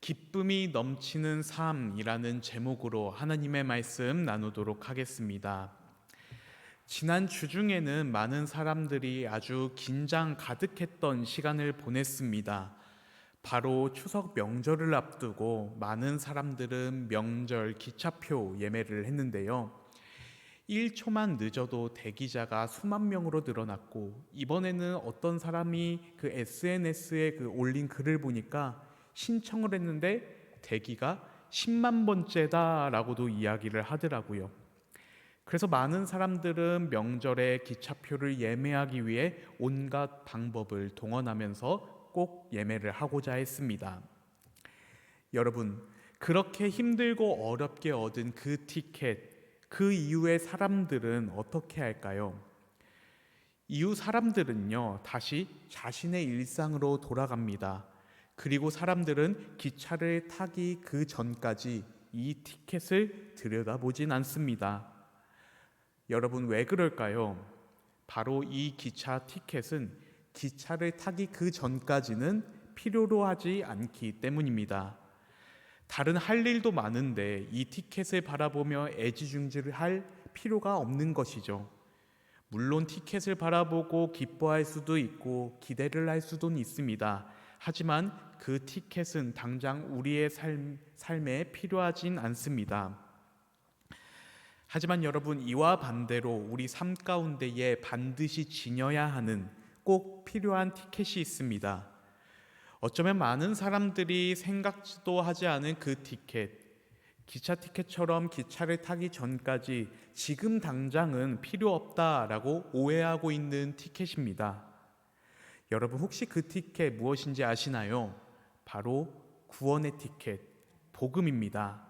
기쁨이 넘치는 삶이라는 제목으로 하나님의 말씀 나누도록 하겠습니다. 지난 주중에는 많은 사람들이 아주 긴장 가득했던 시간을 보냈습니다. 바로 추석 명절을 앞두고 많은 사람들은 명절 기차표 예매를 했는데요. 1초만 늦어도 대기자가 수만 명으로 늘어났고, 이번에는 어떤 사람이 그 SNS에 올린 글을 보니까 신청을 했는데 대기가 10만 번째다라고도 이야기를 하더라고요. 그래서 많은 사람들은 명절에 기차표를 예매하기 위해 온갖 방법을 동원하면서 꼭 예매를 하고자 했습니다. 여러분, 그렇게 힘들고 어렵게 얻은 그 티켓, 그 이후에 사람들은 어떻게 할까요? 이후 사람들은요, 다시 자신의 일상으로 돌아갑니다. 그리고 사람들은 기차를 타기 그 전까지 이 티켓을 들여다보진 않습니다. 여러분, 왜 그럴까요? 바로 이 기차 티켓은 기차를 타기 그 전까지는 필요로 하지 않기 때문입니다. 다른 할 일도 많은데 이 티켓을 바라보며 애지중지를 할 필요가 없는 것이죠. 물론 티켓을 바라보고 기뻐할 수도 있고 기대를 할 수도 있습니다. 하지만 그 티켓은 당장 우리의 삶에 필요하진 않습니다. 하지만 여러분, 이와 반대로 우리 삶 가운데에 반드시 지녀야 하는 꼭 필요한 티켓이 있습니다. 어쩌면 많은 사람들이 생각지도 하지 않은 그 티켓, 기차 티켓처럼 기차를 타기 전까지 지금 당장은 필요 없다라고 오해하고 있는 티켓입니다. 여러분, 혹시 그 티켓 무엇인지 아시나요? 바로 구원의 티켓, 복음입니다.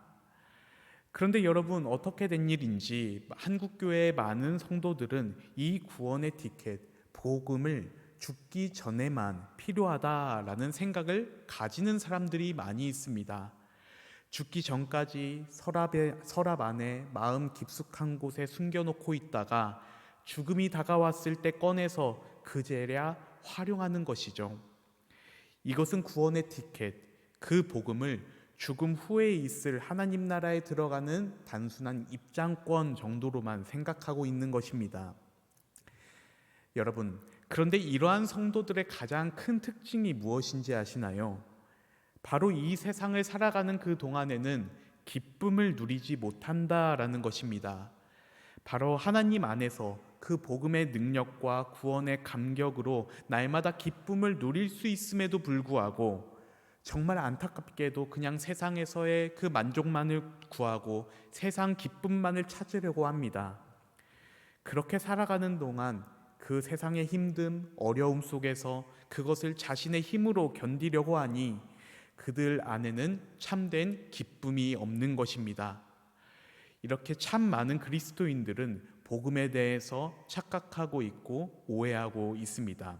그런데 여러분, 어떻게 된 일인지 한국교회의 많은 성도들은 이 구원의 티켓, 복음을 죽기 전에만 필요하다라는 생각을 가지는 사람들이 많이 있습니다. 죽기 전까지 서랍 안에 마음 깊숙한 곳에 숨겨놓고 있다가 죽음이 다가왔을 때 꺼내서 그제야 활용하는 것이죠. 이것은 구원의 티켓, 그 복음을 죽음 후에 있을 하나님 나라에 들어가는 단순한 입장권 정도로만 생각하고 있는 것입니다. 여러분, 그런데 이러한 성도들의 가장 큰 특징이 무엇인지 아시나요? 바로 이 세상을 살아가는 그 동안에는 기쁨을 누리지 못한다라는 것입니다. 바로 하나님 안에서 그 복음의 능력과 구원의 감격으로 날마다 기쁨을 누릴 수 있음에도 불구하고 정말 안타깝게도 그냥 세상에서의 그 만족만을 구하고 세상 기쁨만을 찾으려고 합니다. 그렇게 살아가는 동안 그 세상의 힘듦, 어려움 속에서 그것을 자신의 힘으로 견디려고 하니 그들 안에는 참된 기쁨이 없는 것입니다. 이렇게 참 많은 그리스도인들은 복음에 대해서 착각하고 있고 오해하고 있습니다.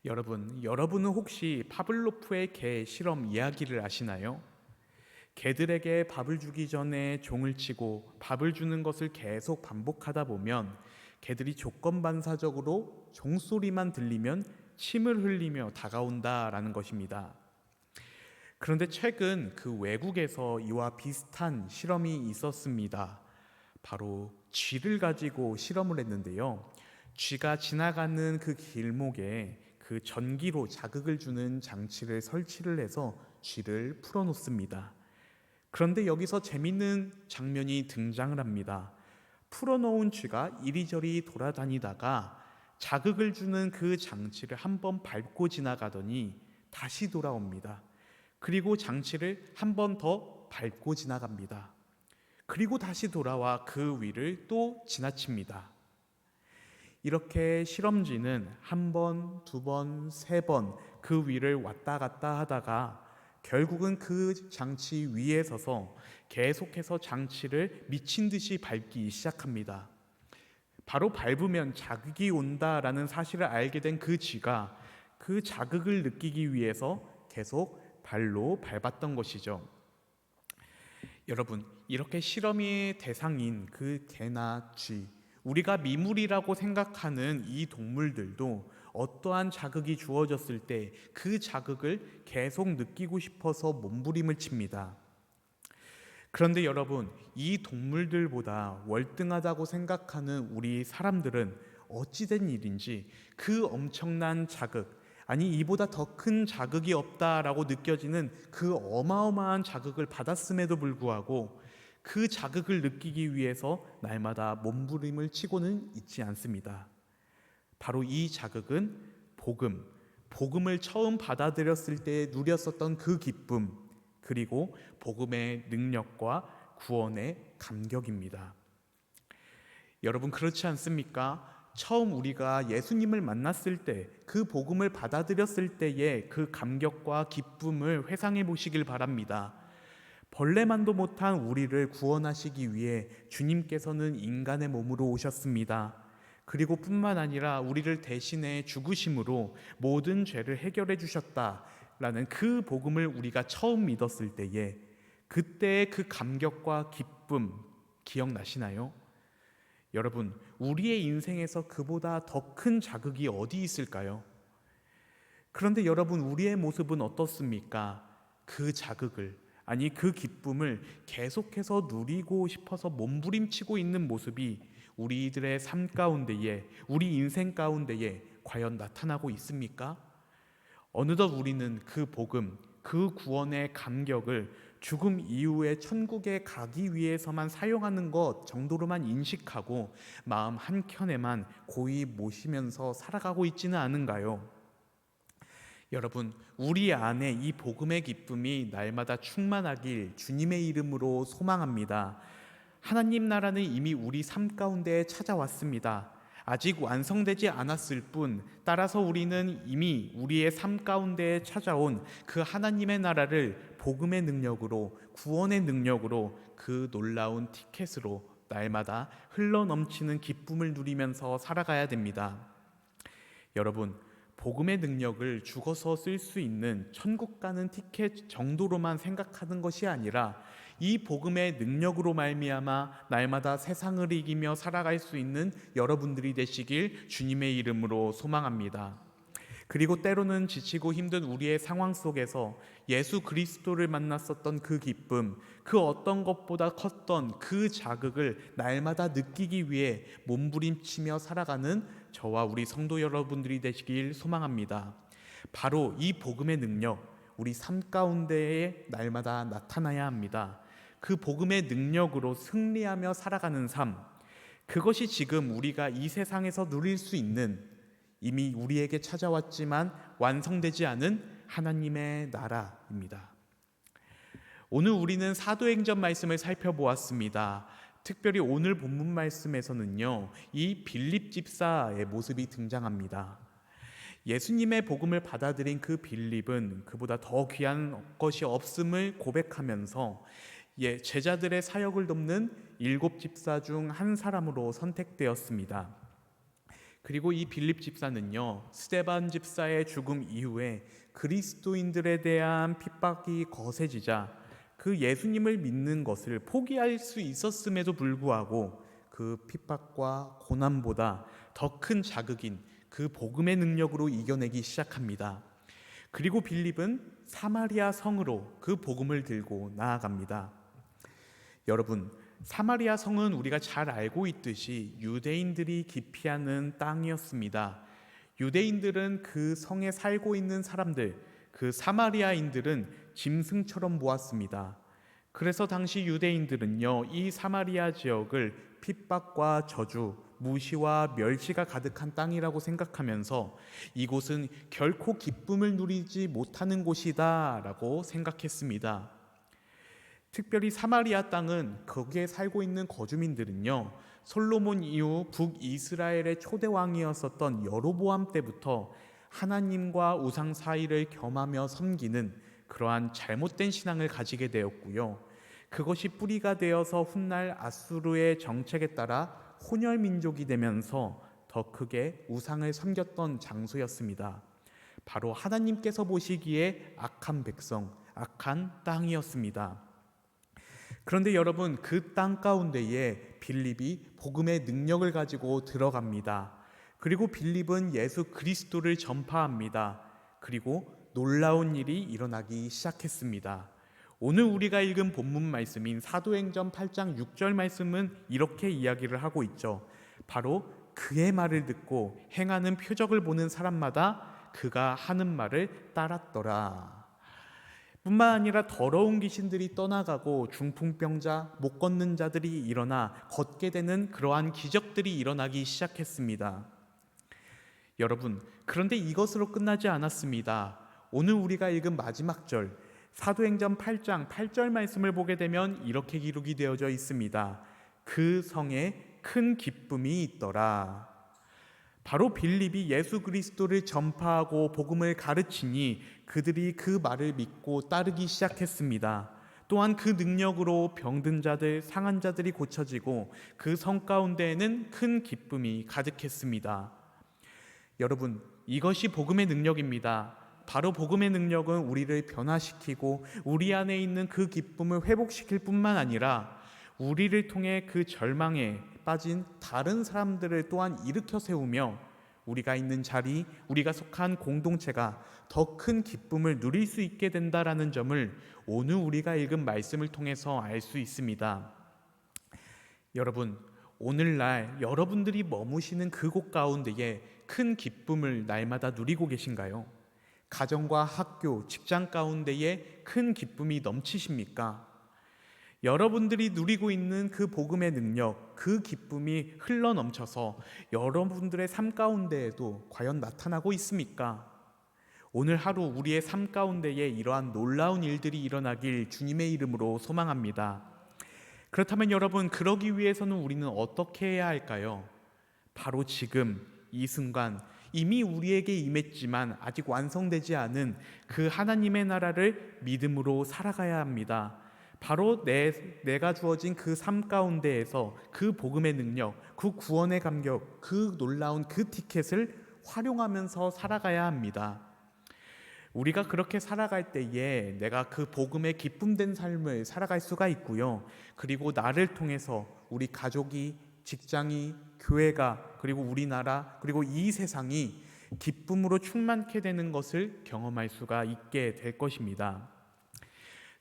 여러분은 혹시 파블로프의 개 실험 이야기를 아시나요? 개들에게 밥을 주기 전에 종을 치고 밥을 주는 것을 계속 반복하다 보면 개들이 조건반사적으로 종소리만 들리면 침을 흘리며 다가온다라는 것입니다. 그런데 최근 그 외국에서 이와 비슷한 실험이 있었습니다. 바로 쥐를 가지고 실험을 했는데요. 쥐가 지나가는 그 길목에 그 전기로 자극을 주는 장치를 설치를 해서 쥐를 풀어놓습니다. 그런데 여기서 재밌는 장면이 등장을 합니다. 풀어놓은 쥐가 이리저리 돌아다니다가 자극을 주는 그 장치를 한번 밟고 지나가더니 다시 돌아옵니다. 그리고 장치를 한 번 더 밟고 지나갑니다. 그리고 다시 돌아와 그 위를 또 지나칩니다. 이렇게 실험쥐는 한 번, 두 번, 세 번 그 위를 왔다 갔다 하다가 결국은 그 장치 위에 서서 계속해서 장치를 미친 듯이 밟기 시작합니다. 바로 밟으면 자극이 온다라는 사실을 알게 된 그 쥐가 그 자극을 느끼기 위해서 계속 발로 밟았던 것이죠. 여러분, 이렇게 실험의 대상인 그 개나 쥐, 우리가 미물이라고 생각하는 이 동물들도 어떠한 자극이 주어졌을 때 그 자극을 계속 느끼고 싶어서 몸부림을 칩니다. 그런데 여러분, 이 동물들보다 월등하다고 생각하는 우리 사람들은 어찌된 일인지 그 엄청난 자극, 아니 이보다 더 큰 자극이 없다라고 느껴지는 그 어마어마한 자극을 받았음에도 불구하고 그 자극을 느끼기 위해서 날마다 몸부림을 치고는 있지 않습니다. 바로 이 자극은 복음을 처음 받아들였을 때 누렸었던 그 기쁨, 그리고 복음의 능력과 구원의 감격입니다. 여러분, 그렇지 않습니까? 처음 우리가 예수님을 만났을 때, 그 복음을 받아들였을 때의 그 감격과 기쁨을 회상해 보시길 바랍니다. 벌레만도 못한 우리를 구원하시기 위해 주님께서는 인간의 몸으로 오셨습니다. 그리고 뿐만 아니라 우리를 대신해 죽으심으로 모든 죄를 해결해 주셨다라는 그 복음을 우리가 처음 믿었을 때에 그때의 그 감격과 기쁨 기억나시나요? 여러분, 우리의 인생에서 그보다 더 큰 자극이 어디 있을까요? 그런데 여러분, 우리의 모습은 어떻습니까? 그 자극을, 아니 그 기쁨을 계속해서 누리고 싶어서 몸부림치고 있는 모습이 우리들의 삶 가운데에, 우리 인생 가운데에 과연 나타나고 있습니까? 어느덧 우리는 그 복음, 그 구원의 감격을 죽음 이후에 천국에 가기 위해서만 사용하는 것 정도로만 인식하고 마음 한켠에만 고이 모시면서 살아가고 있지는 않은가요? 여러분, 우리 안에 이 복음의 기쁨이 날마다 충만하길 주님의 이름으로 소망합니다. 하나님 나라는 이미 우리 삶 가운데 찾아왔습니다. 아직 완성되지 않았을 뿐, 따라서 우리는 이미 우리의 삶 가운데 찾아온 그 하나님의 나라를 복음의 능력으로, 구원의 능력으로, 그 놀라운 티켓으로 날마다 흘러넘치는 기쁨을 누리면서 살아가야 됩니다. 여러분, 복음의 능력을 죽어서 쓸 수 있는 천국 가는 티켓 정도로만 생각하는 것이 아니라 이 복음의 능력으로 말미암아 날마다 세상을 이기며 살아갈 수 있는 여러분들이 되시길 주님의 이름으로 소망합니다. 그리고 때로는 지치고 힘든 우리의 상황 속에서 예수 그리스도를 만났었던 그 기쁨, 그 어떤 것보다 컸던 그 자극을 날마다 느끼기 위해 몸부림치며 살아가는 저와 우리 성도 여러분들이 되시길 소망합니다. 바로 이 복음의 능력, 우리 삶 가운데에 날마다 나타나야 합니다. 그 복음의 능력으로 승리하며 살아가는 삶, 그것이 지금 우리가 이 세상에서 누릴 수 있는, 이미 우리에게 찾아왔지만 완성되지 않은 하나님의 나라입니다. 오늘 우리는 사도행전 말씀을 살펴보았습니다. 특별히 오늘 본문 말씀에서는요, 이 빌립 집사의 모습이 등장합니다. 예수님의 복음을 받아들인 그 빌립은 그보다 더 귀한 것이 없음을 고백하면서 제자들의 사역을 돕는 7 집사 중 한 사람으로 선택되었습니다. 그리고 이 빌립 집사는요, 스데반 집사의 죽음 이후에 그리스도인들에 대한 핍박이 거세지자 그 예수님을 믿는 것을 포기할 수 있었음에도 불구하고 그 핍박과 고난보다 더 큰 자극인 그 복음의 능력으로 이겨내기 시작합니다. 그리고 빌립은 사마리아 성으로 그 복음을 들고 나아갑니다. 여러분, 사마리아 성은 우리가 잘 알고 있듯이 유대인들이 기피하는 땅이었습니다. 유대인들은 그 성에 살고 있는 사람들, 그 사마리아인들은 짐승처럼 보았습니다. 그래서 당시 유대인들은요, 이 사마리아 지역을 핍박과 저주, 무시와 멸시가 가득한 땅이라고 생각하면서 이곳은 결코 기쁨을 누리지 못하는 곳이다 라고 생각했습니다. 특별히 사마리아 땅은 거기에 살고 있는 거주민들은요, 솔로몬 이후 북이스라엘의 초대 왕이었었던 여로보암 때부터 하나님과 우상 사이를 겸하며 섬기는 그러한 잘못된 신앙을 가지게 되었고요. 그것이 뿌리가 되어서 훗날 아수르의 정책에 따라 혼혈 민족이 되면서 더 크게 우상을 섬겼던 장소였습니다. 바로 하나님께서 보시기에 악한 백성, 악한 땅이었습니다. 그런데 여러분, 그 땅 가운데에 빌립이 복음의 능력을 가지고 들어갑니다. 그리고 빌립은 예수 그리스도를 전파합니다. 그리고 놀라운 일이 일어나기 시작했습니다. 오늘 우리가 읽은 본문 말씀인 사도행전 8장 6절 말씀은 이렇게 이야기를 하고 있죠. 바로 그의 말을 듣고 행하는 표적을 보는 사람마다 그가 하는 말을 따랐더라. 뿐만 아니라 더러운 귀신들이 떠나가고 중풍병자, 못 걷는 자들이 일어나 걷게 되는 그러한 기적들이 일어나기 시작했습니다. 여러분, 그런데 이것으로 끝나지 않았습니다. 오늘 우리가 읽은 마지막 절, 사도행전 8장 8절 말씀을 보게 되면 이렇게 기록이 되어져 있습니다. 그 성에 큰 기쁨이 있더라. 바로 빌립이 예수 그리스도를 전파하고 복음을 가르치니 그들이 그 말을 믿고 따르기 시작했습니다. 또한 그 능력으로 병든 자들, 상한 자들이 고쳐지고 그 성 가운데에는 큰 기쁨이 가득했습니다. 여러분, 이것이 복음의 능력입니다. 바로 복음의 능력은 우리를 변화시키고 우리 안에 있는 그 기쁨을 회복시킬 뿐만 아니라 우리를 통해 그 절망에 빠진 다른 사람들을 또한 일으켜 세우며 우리가 있는 자리, 우리가 속한 공동체가 더 큰 기쁨을 누릴 수 있게 된다라는 점을 오늘 우리가 읽은 말씀을 통해서 알 수 있습니다. 여러분, 오늘날 여러분들이 머무시는 그곳 가운데에 큰 기쁨을 날마다 누리고 계신가요? 가정과 학교, 직장 가운데에 큰 기쁨이 넘치십니까? 여러분들이 누리고 있는 그 복음의 능력, 그 기쁨이 흘러 넘쳐서 여러분들의 삶 가운데에도 과연 나타나고 있습니까? 오늘 하루 우리의 삶 가운데에 이러한 놀라운 일들이 일어나길 주님의 이름으로 소망합니다. 그렇다면 여러분, 그러기 위해서는 우리는 어떻게 해야 할까요? 바로 지금 이 순간 이미 우리에게 임했지만 아직 완성되지 않은 그 하나님의 나라를 믿음으로 살아가야 합니다. 바로 내가 주어진 그 삶 가운데에서 그 복음의 능력, 그 구원의 감격, 그 놀라운 그 티켓을 활용하면서 살아가야 합니다. 우리가 그렇게 살아갈 때에 내가 그 복음의 기쁨된 삶을 살아갈 수가 있고요. 그리고 나를 통해서 우리 가족이, 직장이, 교회가, 그리고 우리나라, 그리고 이 세상이 기쁨으로 충만케 되는 것을 경험할 수가 있게 될 것입니다.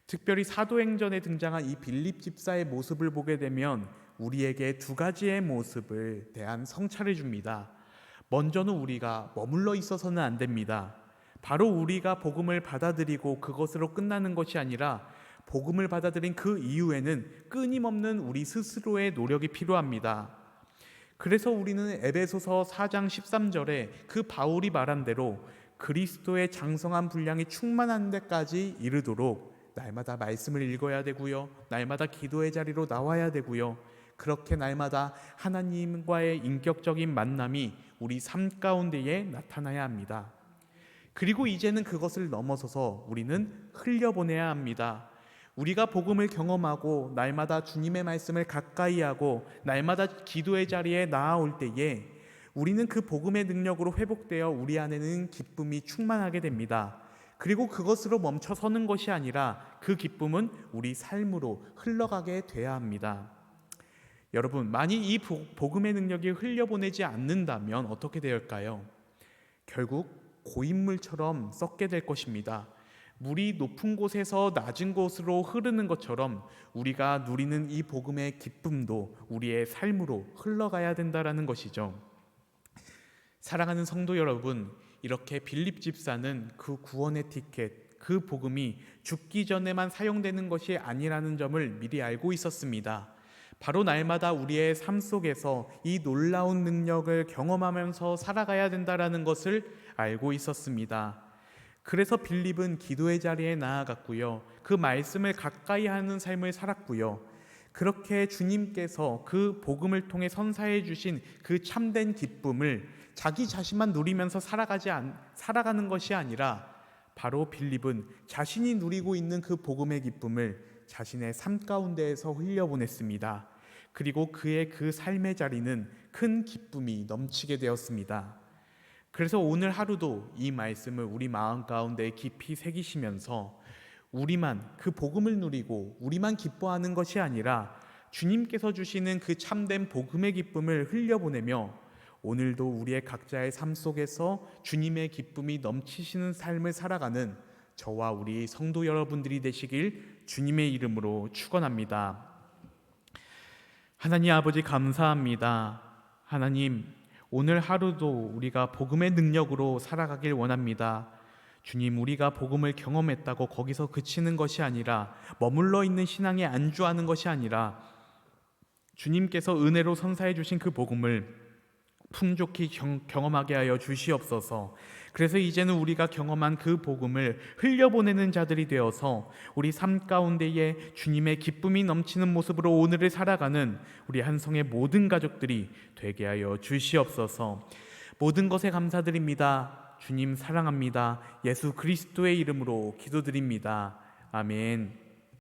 특별히 사도행전에 등장한 이 빌립 집사의 모습을 보게 되면 우리에게 두 가지의 모습을 대한 성찰을 줍니다. 먼저는 우리가 머물러 있어서는 안 됩니다. 바로 우리가 복음을 받아들이고 그것으로 끝나는 것이 아니라 복음을 받아들인 그 이후에는 끊임없는 우리 스스로의 노력이 필요합니다. 그래서 우리는 에베소서 4장 13절에 그 바울이 말한 대로 그리스도의 장성한 분량이 충만한 데까지 이르도록 날마다 말씀을 읽어야 되고요. 날마다 기도의 자리로 나와야 되고요. 그렇게 날마다 하나님과의 인격적인 만남이 우리 삶 가운데에 나타나야 합니다. 그리고 이제는 그것을 넘어서서 우리는 흘려보내야 합니다. 우리가 복음을 경험하고 날마다 주님의 말씀을 가까이 하고 날마다 기도의 자리에 나아올 때에 우리는 그 복음의 능력으로 회복되어 우리 안에는 기쁨이 충만하게 됩니다. 그리고 그것으로 멈춰서는 것이 아니라 그 기쁨은 우리 삶으로 흘러가게 돼야 합니다. 여러분, 만약 이 복음의 능력이 흘려보내지 않는다면 어떻게 될까요? 결국 고인물처럼 썩게 될 것입니다. 물이 높은 곳에서 낮은 곳으로 흐르는 것처럼 우리가 누리는 이 복음의 기쁨도 우리의 삶으로 흘러가야 된다라는 것이죠. 사랑하는 성도 여러분, 이렇게 빌립 집사는 그 구원의 티켓, 그 복음이 죽기 전에만 사용되는 것이 아니라는 점을 미리 알고 있었습니다. 바로 날마다 우리의 삶 속에서 이 놀라운 능력을 경험하면서 살아가야 된다라는 것을 알고 있었습니다. 그래서 빌립은 기도의 자리에 나아갔고요. 그 말씀을 가까이 하는 삶을 살았고요. 그렇게 주님께서 그 복음을 통해 선사해 주신 그 참된 기쁨을 자기 자신만 누리면서 살아가는 것이 아니라 바로 빌립은 자신이 누리고 있는 그 복음의 기쁨을 자신의 삶 가운데에서 흘려보냈습니다. 그리고 그의 그 삶의 자리는 큰 기쁨이 넘치게 되었습니다. 그래서 오늘 하루도 이 말씀을 우리 마음 가운데 깊이 새기시면서 우리만 그 복음을 누리고 우리만 기뻐하는 것이 아니라 주님께서 주시는 그 참된 복음의 기쁨을 흘려보내며 오늘도 우리의 각자의 삶 속에서 주님의 기쁨이 넘치시는 삶을 살아가는 저와 우리 성도 여러분들이 되시길 주님의 이름으로 축원합니다. 하나님 아버지 감사합니다. 하나님, 오늘 하루도 우리가 복음의 능력으로 살아가길 원합니다. 주님, 우리가 복음을 경험했다고 거기서 그치는 것이 아니라, 머물러 있는 신앙에 안주하는 것이 아니라, 주님께서 은혜로 선사해 주신 그 복음을 풍족히 경험하게 하여 주시옵소서. 그래서 이제는 우리가 경험한 그 복음을 흘려보내는 자들이 되어서 우리 삶 가운데에 주님의 기쁨이 넘치는 모습으로 오늘을 살아가는 우리 한성의 모든 가족들이 되게 하여 주시옵소서. 모든 것에 감사드립니다. 주님 사랑합니다. 예수 그리스도의 이름으로 기도드립니다. 아멘.